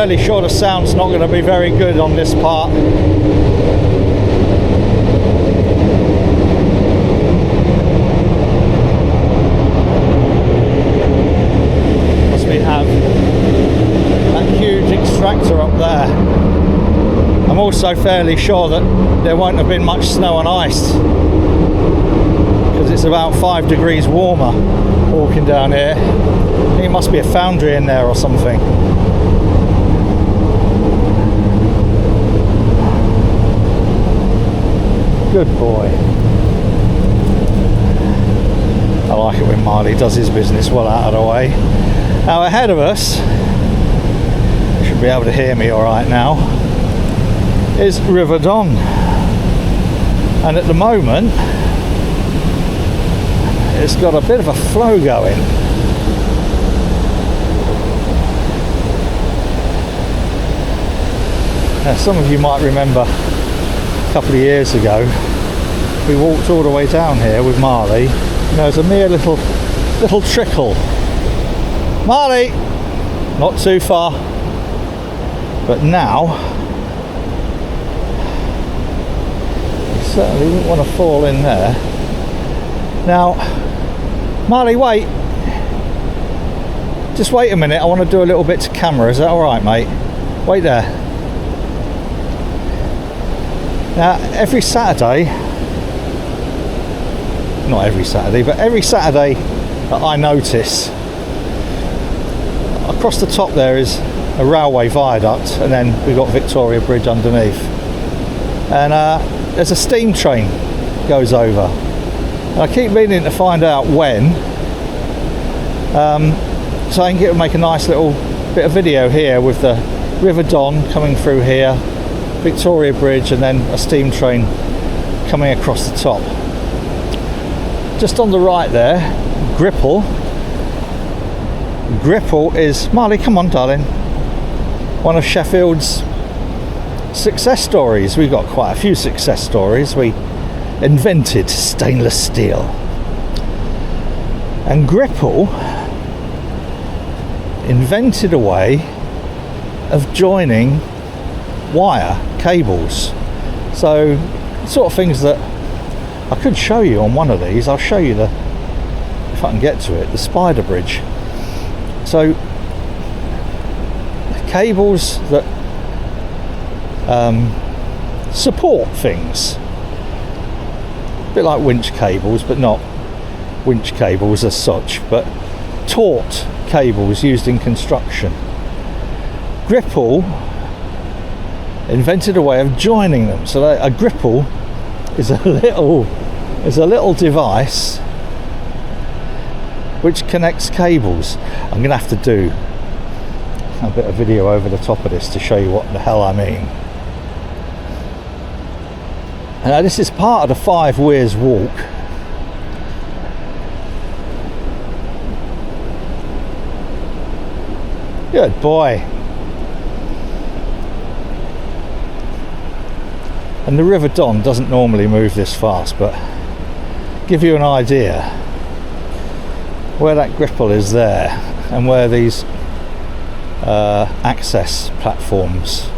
fairly sure the sound's not going to be very good on this part. Because we have that huge extractor up there. I'm also fairly sure that there won't have been much snow and ice, because it's about 5 degrees warmer walking down here. I think it must be a foundry in there or something. Good boy. I like it when Marley does his business well out of the way. Now ahead of us, you should be able to hear me alright now, is River Don. And at the moment, it's got a bit of a flow going. Now, some of you might remember a couple of years ago we walked all the way down here with Marley, and there was a mere little trickle. Marley, not too far, but now you certainly wouldn't want to fall in there. Now Marley, wait, just wait a minute, I want to do a little bit to camera. Is that alright, mate? Wait there. Now every Saturday, not every Saturday, but every Saturday that I notice, across the top there is a railway viaduct, and then we've got Victoria Bridge underneath, and there's a steam train goes over. And I keep meaning to find out when, so I can make a nice little bit of video here with the River Don coming through here, Victoria Bridge, and then a steam train coming across the top. Just on the right there, Gripple. Gripple is, Marley, come on darling, one of Sheffield's success stories. We've got quite a few success stories. We invented stainless steel, and Gripple invented a way of joining wire cables. So sort of things that I could show you on one of these. I'll show you if I can get to it, the spider bridge. So cables that support things, a bit like winch cables, but not winch cables as such, but taut cables used in construction. Gripple invented a way of joining them. So a gripple is a little device which connects cables. I'm going to have to do a bit of video over the top of this to show you what the hell I mean. Now this is part of the 5 Weirs walk. Good boy. And the River Don doesn't normally move this fast, but give you an idea where that gripple is there, and where these access platforms,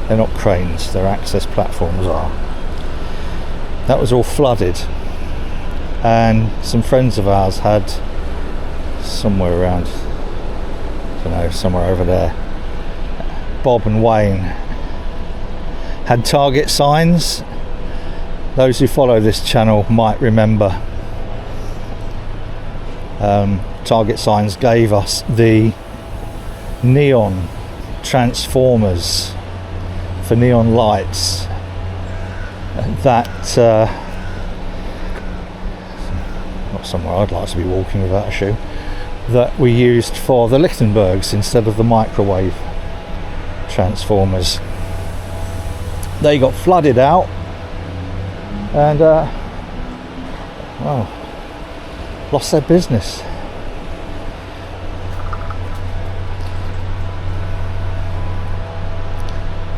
they're not cranes, they're access platforms, are. That was all flooded, and some friends of ours had somewhere around, I don't know, somewhere over there, Bob and Wayne had target signs. Those who follow this channel might remember target signs gave us the neon transformers for neon lights that not somewhere I'd like to be walking without a shoe, that we used for the Lichtenbergs instead of the microwave transformers. They got flooded out, and well, lost their business.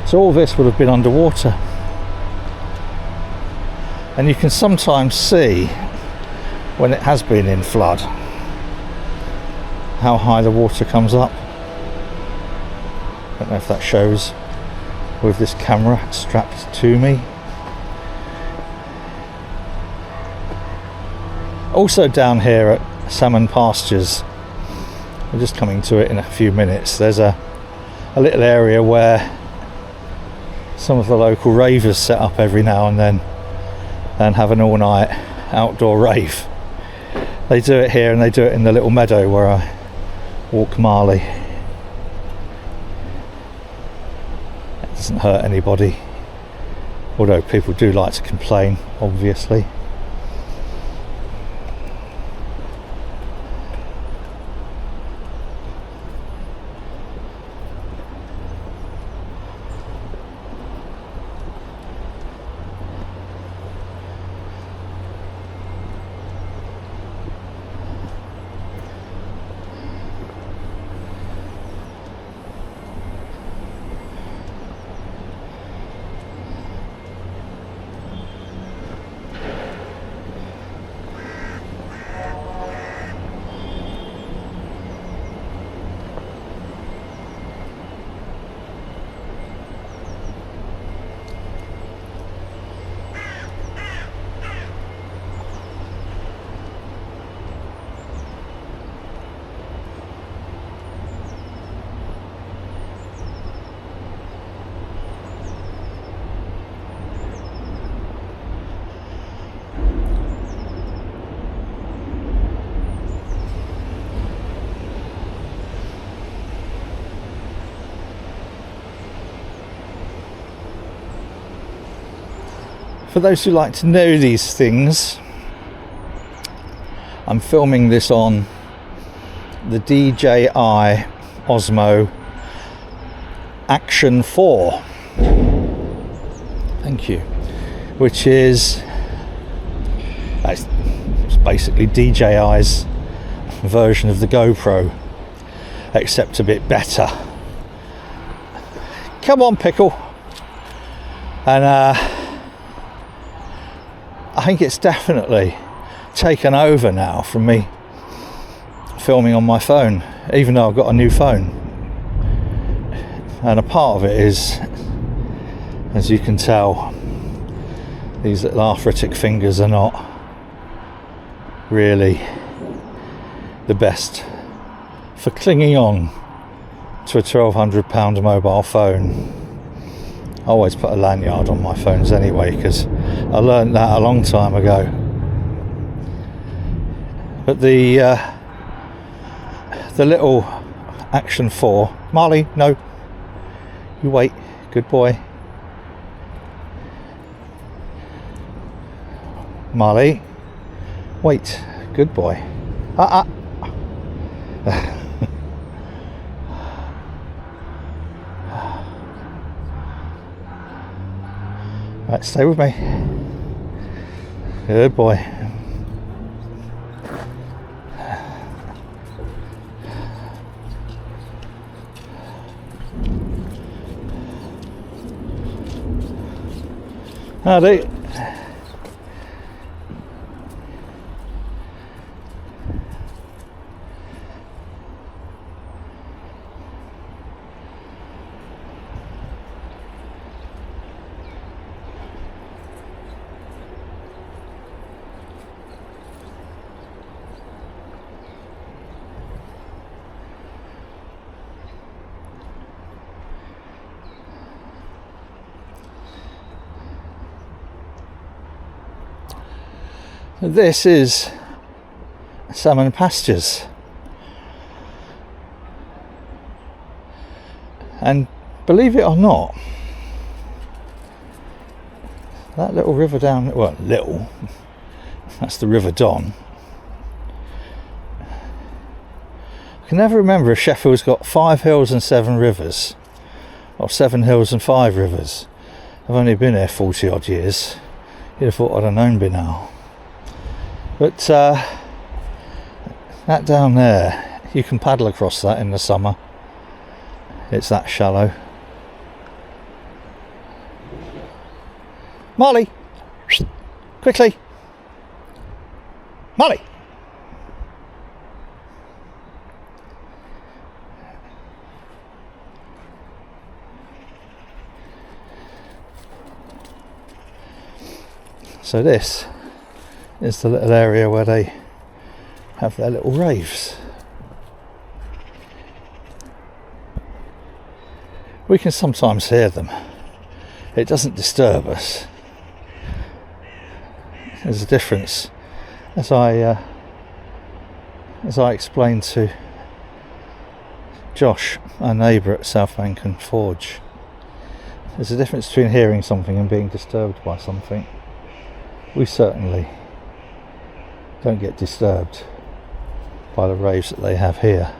So all this would have been underwater, and you can sometimes see when it has been in flood how high the water comes up. Don't know if that shows with this camera strapped to me. Also down here at Salmon Pastures, we're just coming to it in a few minutes, there's a little area where some of the local ravers set up every now and then and have an all-night outdoor rave. They do it here, and they do it in the little meadow where I walk Marley. It doesn't hurt anybody, although people do like to complain, obviously. For those who like to know these things, I'm filming this on the DJI Osmo Action 4. Thank you. Which is it's basically DJI's version of the GoPro, except a bit better. Come on, Pickle. And I think it's definitely taken over now from me filming on my phone, even though I've got a new phone. And a part of it is, as you can tell, these little arthritic fingers are not really the best for clinging on to a £1,200 mobile phone. I always put a lanyard on my phones anyway, because I learned that a long time ago. But the little Action 4, Marley, no, you wait, good boy. Marley, wait, good boy. Right, stay with me. Good boy. Howdy. This is Salmon Pastures, and believe it or not, that little river down, well, little, that's the River Don. I can never remember if Sheffield's got 5 hills and 7 rivers, or 7 hills and 5 rivers. I've only been here 40 odd years. You'd have thought I'd have known by now. But that down there, you can paddle across that in the summer. It's that shallow. Marley, quickly. Marley. So this is the little area where they have their little raves. We can sometimes hear them. It doesn't disturb us. There's a difference, as I explained to Josh, our neighbour at South Bank Forge. There's a difference between hearing something and being disturbed by something. We certainly don't get disturbed by the raves that they have here.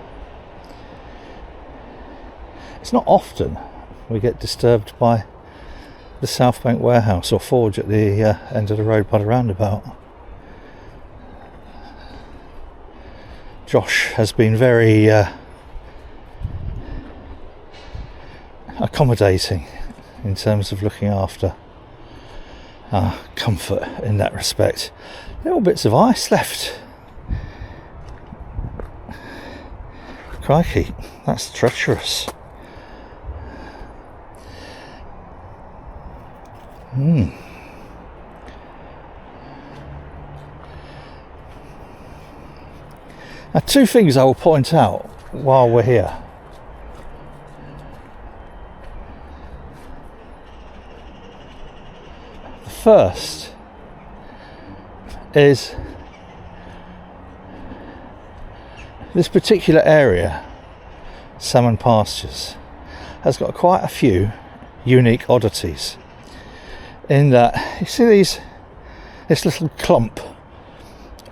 It's not often we get disturbed by the South Bank warehouse or forge at the end of the road by the roundabout. Josh has been very accommodating in terms of looking after our comfort in that respect. Little bits of ice left. Crikey, that's treacherous. Now, 2 things I will point out while we're here. The first is this particular area, Salmon Pastures, has got quite a few unique oddities. In that, you see this little clump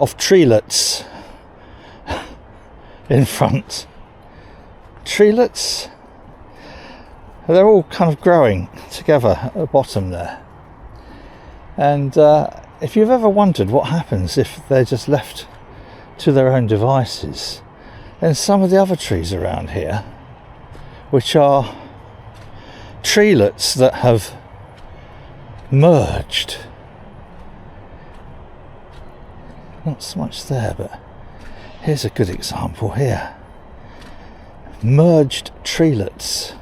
of treelets in front. Treelets, they're all kind of growing together at the bottom there. And if you've ever wondered what happens if they're just left to their own devices, then some of the other trees around here, which are treelets that have merged, not so much there, but here's a good example here. Merged treelets.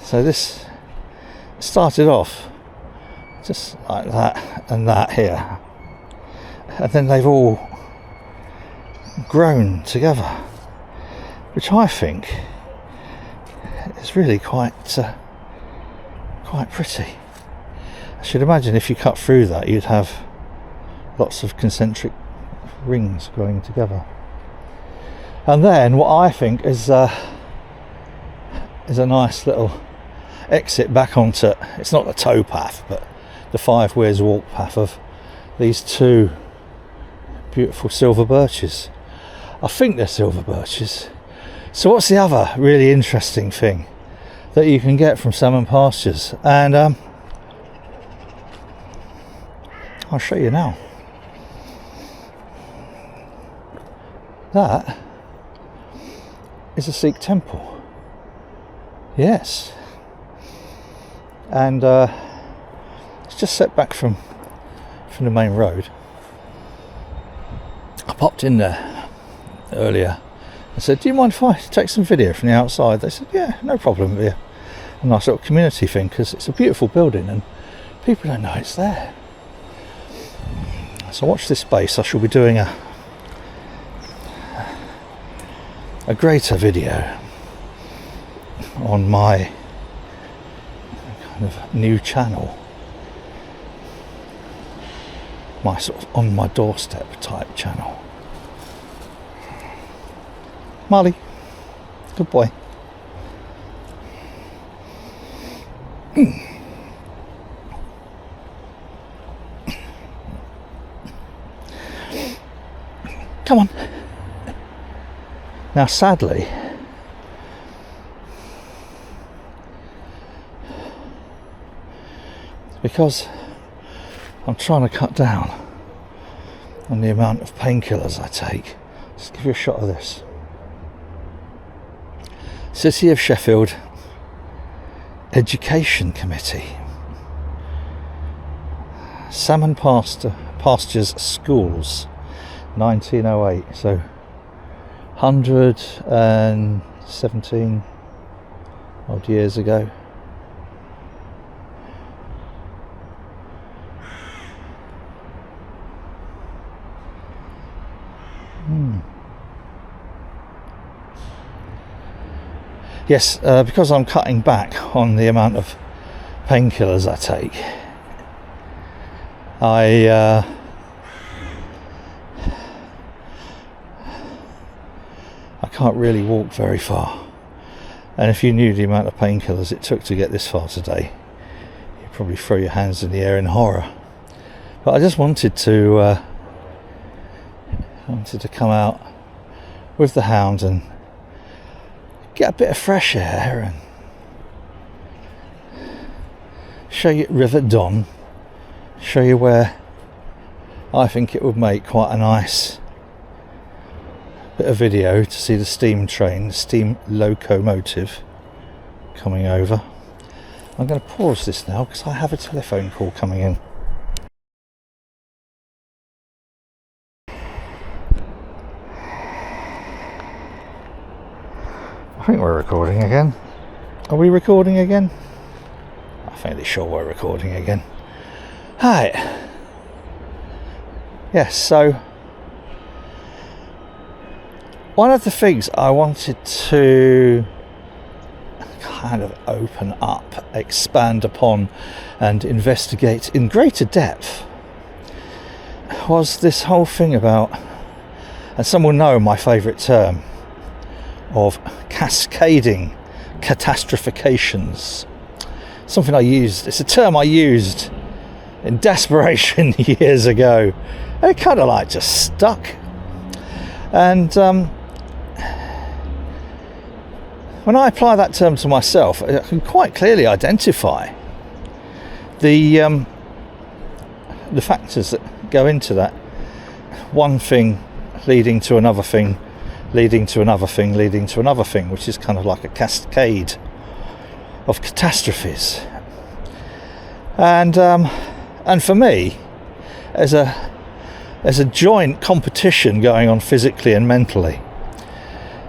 So this started off just like that and that here, and then they've all grown together, which I think is really quite pretty. I should imagine if you cut through that, you'd have lots of concentric rings growing together. And then what I think is a nice little exit back onto, it's not the towpath, but the 5 Weirs walk path of these 2 beautiful silver birches. I think they're silver birches. So what's the other really interesting thing that you can get from Salmon Pastures? And I'll show you now. That is a Sikh temple. Yes. And it's just set back from the main road. I popped in there earlier. I said, do you mind if I take some video from the outside? They said, yeah, no problem. Here. A nice little community thing, because it's a beautiful building and people don't know it's there. So watch this space. I shall be doing a greater video on my kind of new channel, my sort of on my doorstep type channel. Marley, good boy. Come on. Now sadly, because I'm trying to cut down on the amount of painkillers I take, just give you a shot of this. City of Sheffield Education Committee, Salmon Pastures Schools, 1908, so 117 odd years ago. Yes, because I'm cutting back on the amount of painkillers I take, I can't really walk very far. And if you knew the amount of painkillers it took to get this far today, you'd probably throw your hands in the air in horror. But I just wanted to come out with the hound and get a bit of fresh air and show you River Don, show you where I think it would make quite a nice bit of video to see the steam train, the steam locomotive coming over. I'm going to pause this now because I have a telephone call coming in. I think we're recording again. Are we recording again? I'm fairly sure we're recording again. Hi. Yes, so one of the things I wanted to kind of open up, expand upon and investigate in greater depth was this whole thing about, and some will know my favourite term, of cascading catastrophications. Something I used, it's a term I used in desperation years ago. It kind of like just stuck. And when I apply that term to myself, I can quite clearly identify the factors that go into that. One thing leading to another thing, leading to another thing, leading to another thing, which is kind of like a cascade of catastrophes. And for me, there's a joint competition going on physically and mentally.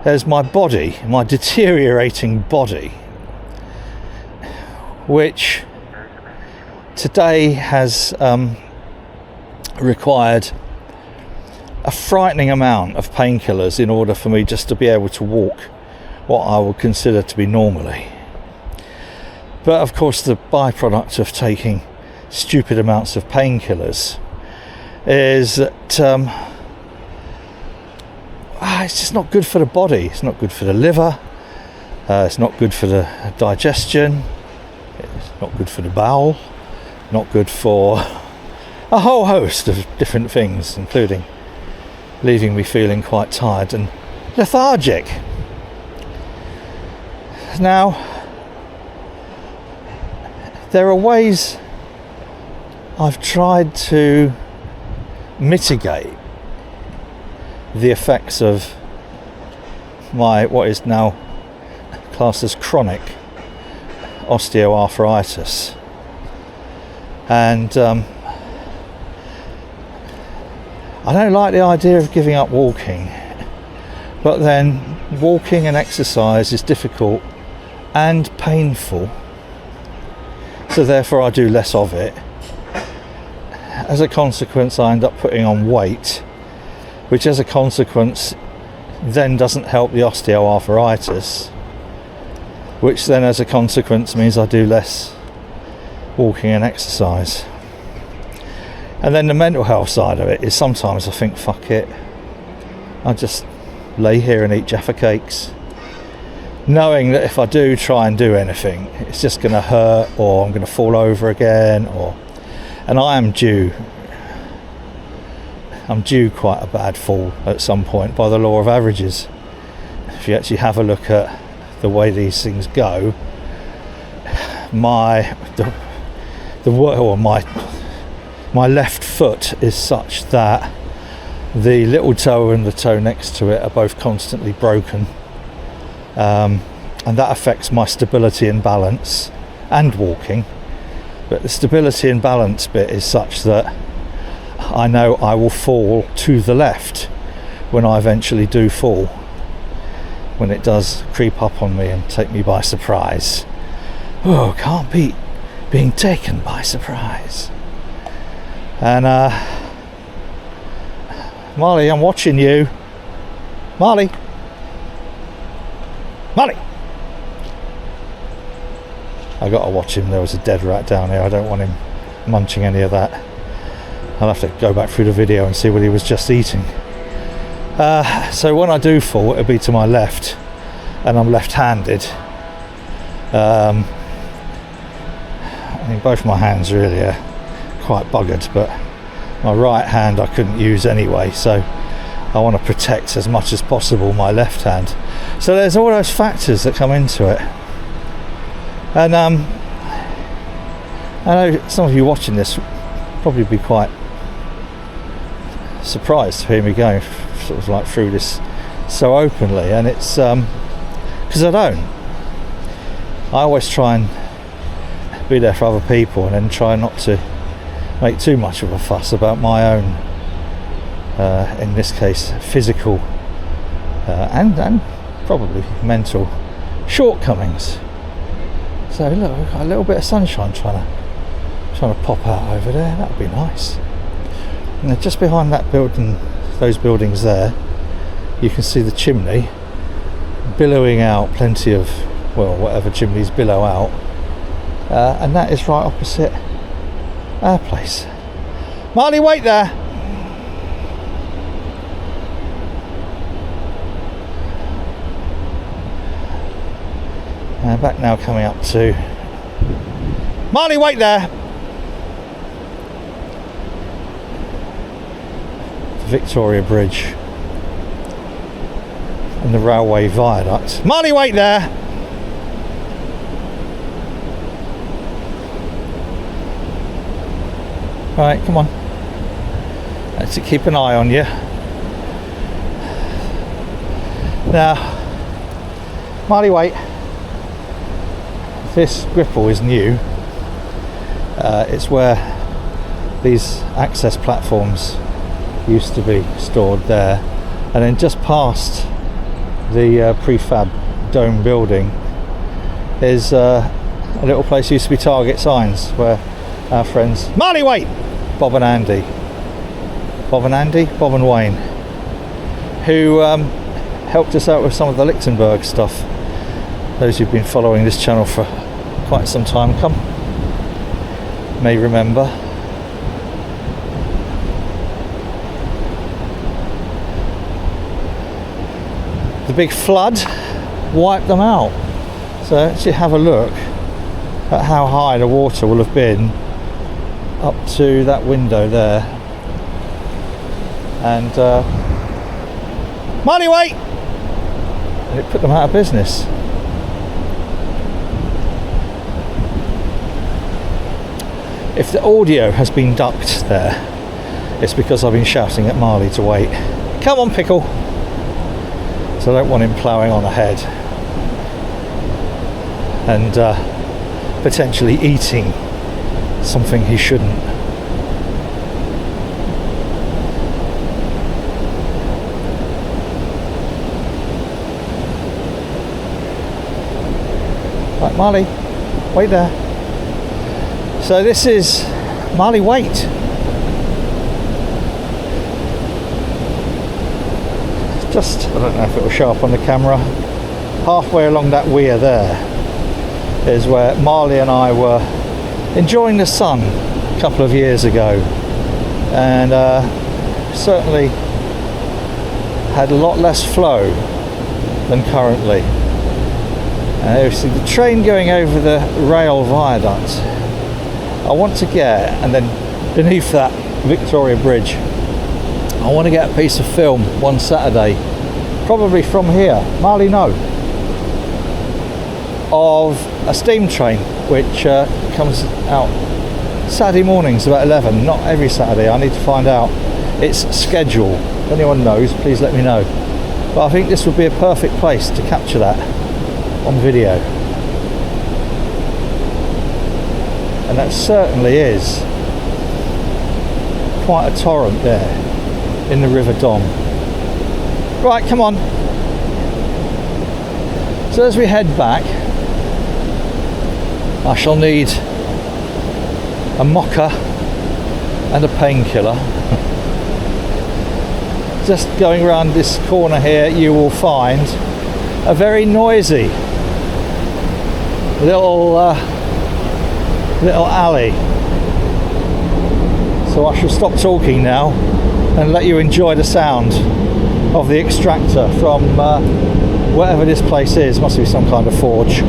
There's my body, my deteriorating body, which today has required a frightening amount of painkillers in order for me just to be able to walk what I would consider to be normally. But of course the byproduct of taking stupid amounts of painkillers is that it's just not good for the body. It's not good for the liver, it's not good for the digestion, it's not good for the bowel, not good for a whole host of different things, including leaving me feeling quite tired and lethargic. Now, there are ways I've tried to mitigate the effects of my what is now classed as chronic osteoarthritis, and I don't like the idea of giving up walking, but then walking and exercise is difficult and painful, so therefore I do less of it. As a consequence, I end up putting on weight, which as a consequence then doesn't help the osteoarthritis, which then as a consequence means I do less walking and exercise. And then the mental health side of it is sometimes I think, fuck it, I'll just lay here and eat Jaffa cakes, knowing that if I do try and do anything, it's just going to hurt, or I'm going to fall over again, and I'm due quite a bad fall at some point by the law of averages. If you actually have a look at the way these things go, my left foot is such that the little toe and the toe next to it are both constantly broken, and that affects my stability and balance and walking. But the stability and balance bit is such that I know I will fall to the left when I eventually do fall, when it does creep up on me and take me by surprise. Oh, can't beat being taken by surprise. And Marley, I'm watching you. Marley, I got to watch him. There was a dead rat down here. I don't want him munching any of that. I'll have to go back through the video and see what he was just eating. So when I do fall, it'll be to my left, and I'm left-handed. I mean, both my hands really are quite buggered, but my right hand I couldn't use anyway, so I want to protect as much as possible my left hand. So there's all those factors that come into it. And I know some of you watching this probably be quite surprised to hear me going sort of like through this so openly, and it's because I always try and be there for other people, and then try not to make too much of a fuss about my own in this case physical and probably mental shortcomings. So look, we've got a little bit of sunshine trying to pop out over there. That would be nice. And then just behind that building, those buildings there, you can see the chimney billowing out plenty of, well, whatever chimneys billow out, and that is right opposite our place. Marley, wait there. Back now, coming up to Marley, wait there. The Victoria Bridge and the railway viaduct. Marley, wait there. Right, come on. Let's keep an eye on you. Now, Marley, wait. This gripple is new. It's where these access platforms used to be stored there, and then just past the prefab dome building is a little place used to be Target signs, where our friends Marley, wait, Bob and Andy, Bob and Wayne, who helped us out with some of the Lichtenberg stuff. Those who've been following this channel for quite some time may remember. The big flood wiped them out. So let's have a look at how high the water will have been up to that window there. And Marley, wait! And it put them out of business. If the audio has been ducked there, it's because I've been shouting at Marley to wait. Come on, Pickle! So I don't want him ploughing on ahead and potentially eating something he shouldn't. Right, Marley, wait there. So this is Marley, wait. Just, I don't know if it will show up on the camera, halfway along that weir there is where Marley and I were enjoying the sun a couple of years ago, and certainly had a lot less flow than currently. You see the train going over the rail viaduct. I want to get, and then beneath that Victoria Bridge, I want to get a piece of film one Saturday, probably from here, Marley, no, of a steam train which comes out Saturday mornings about 11. Not every Saturday, I need to find out its schedule. If anyone knows, please let me know. But I think this would be a perfect place to capture that on video. And that certainly is quite a torrent there in the River Dom. Right, come on. So as we head back, I shall need a mocha and a painkiller. Just going around this corner here, you will find a very noisy little little alley. So I shall stop talking now and let you enjoy the sound of the extractor from whatever this place is. Must be some kind of forge.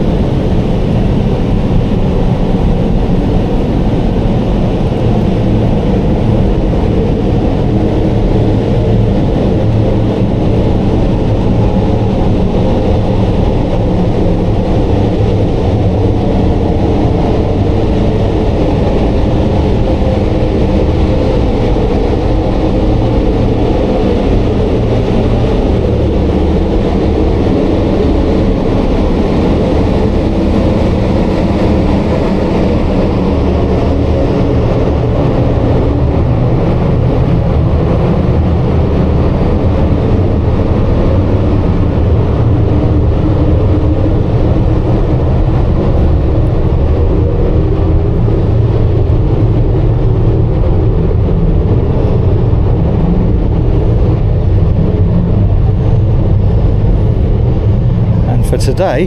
For today,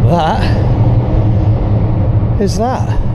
that is that.